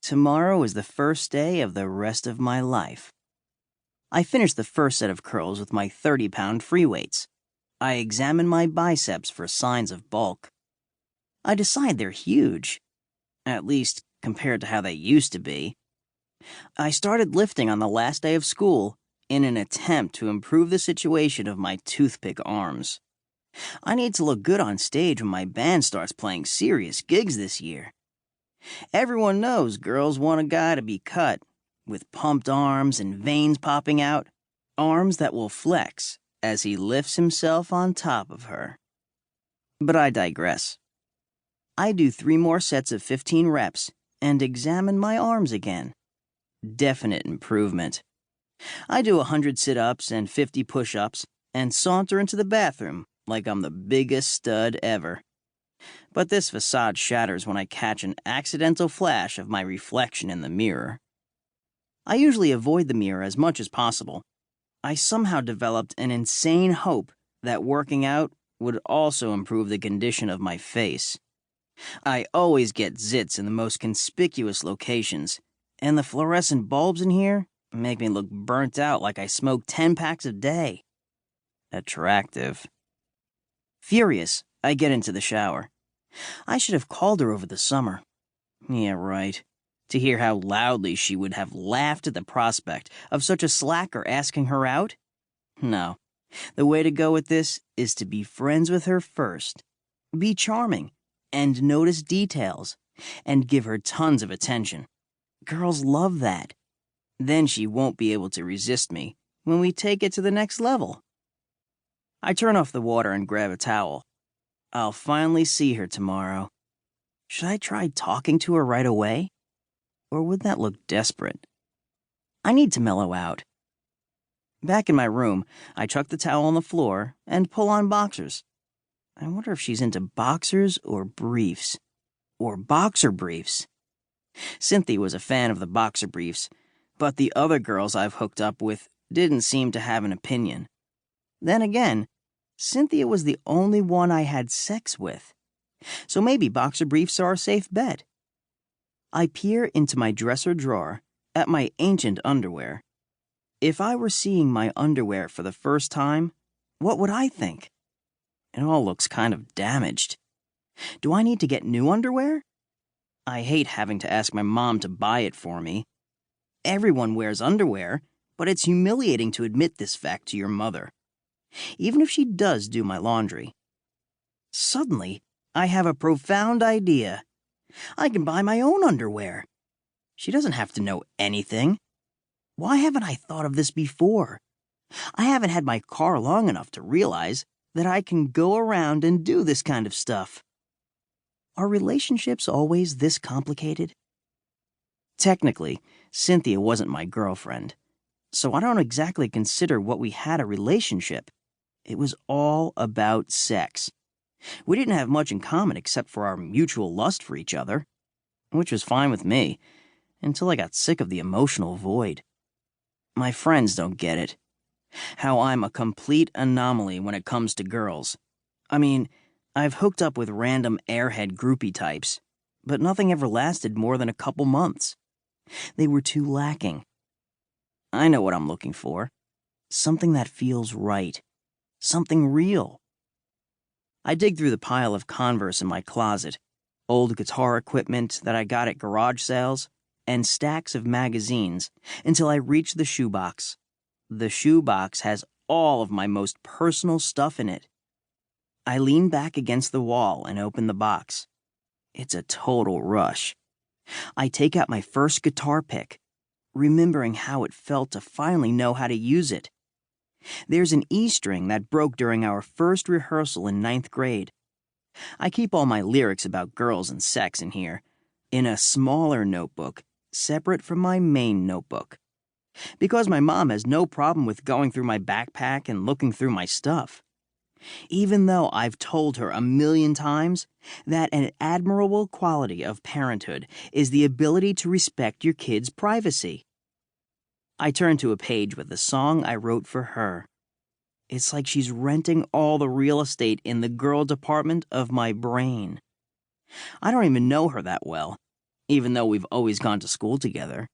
Tomorrow is the first day of the rest of my life. I finished the first set of curls with my 30-pound free weights. I examine my biceps for signs of bulk. I decide they're huge, at least compared to how they used to be. I started lifting on the last day of school in an attempt to improve the situation of my toothpick arms. I need to look good on stage when my band starts playing serious gigs this year. Everyone knows girls want a guy to be cut, with pumped arms and veins popping out, arms that will flex as he lifts himself on top of her. But I digress. I do 3 more sets of 15 reps and examine my arms again. Definite improvement. I do 100 sit-ups and 50 push-ups and saunter into the bathroom like I'm the biggest stud ever. But this facade shatters when I catch an accidental flash of my reflection in the mirror. I usually avoid the mirror as much as possible. I somehow developed an insane hope that working out would also improve the condition of my face. I always get zits in the most conspicuous locations, and the fluorescent bulbs in here make me look burnt out like I smoke 10 packs a day. Attractive. Furious, I get into the shower. I should have called her over the summer. Yeah, right. To hear how loudly she would have laughed at the prospect of such a slacker asking her out? No. The way to go with this is to be friends with her first. Be charming, and notice details, and give her tons of attention. Girls love that. Then she won't be able to resist me when we take it to the next level. I turn off the water and grab a towel. I'll finally see her tomorrow. Should I try talking to her right away? Or would that look desperate? I need to mellow out. Back in my room, I chuck the towel on the floor and pull on boxers. I wonder if she's into boxers or briefs. Or boxer briefs. Cynthia was a fan of the boxer briefs, but the other girls I've hooked up with didn't seem to have an opinion. Then again, Cynthia was the only one I had sex with, so maybe boxer briefs are a safe bet. I peer into my dresser drawer at my ancient underwear. If I were seeing my underwear for the first time, what would I think? It all looks kind of damaged. Do I need to get new underwear? I hate having to ask my mom to buy it for me. Everyone wears underwear, but it's humiliating to admit this fact to your mother, even if she does do my laundry. Suddenly, I have a profound idea. I can buy my own underwear. She doesn't have to know anything. Why haven't I thought of this before? I haven't had my car long enough to realize that I can go around and do this kind of stuff. Are relationships always this complicated? Technically, Cynthia wasn't my girlfriend, so I don't exactly consider what we had a relationship. It was all about sex. We didn't have much in common except for our mutual lust for each other, which was fine with me, until I got sick of the emotional void. My friends don't get it. How I'm a complete anomaly when it comes to girls. I mean, I've hooked up with random airhead groupie types, but nothing ever lasted more than a couple months. They were too lacking. I know what I'm looking for. Something that feels right. Something real. I dig through the pile of Converse in my closet, old guitar equipment that I got at garage sales, and stacks of magazines until I reach the shoebox. The shoebox has all of my most personal stuff in it. I lean back against the wall and open the box. It's a total rush. I take out my first guitar pick, remembering how it felt to finally know how to use it. There's an E string that broke during our first rehearsal in 9th grade. I keep all my lyrics about girls and sex in here, in a smaller notebook, separate from my main notebook. Because my mom has no problem with going through my backpack and looking through my stuff. Even though I've told her a million times that an admirable quality of parenthood is the ability to respect your kid's privacy. I turn to a page with the song I wrote for her. It's like she's renting all the real estate in the girl department of my brain. I don't even know her that well, even though we've always gone to school together.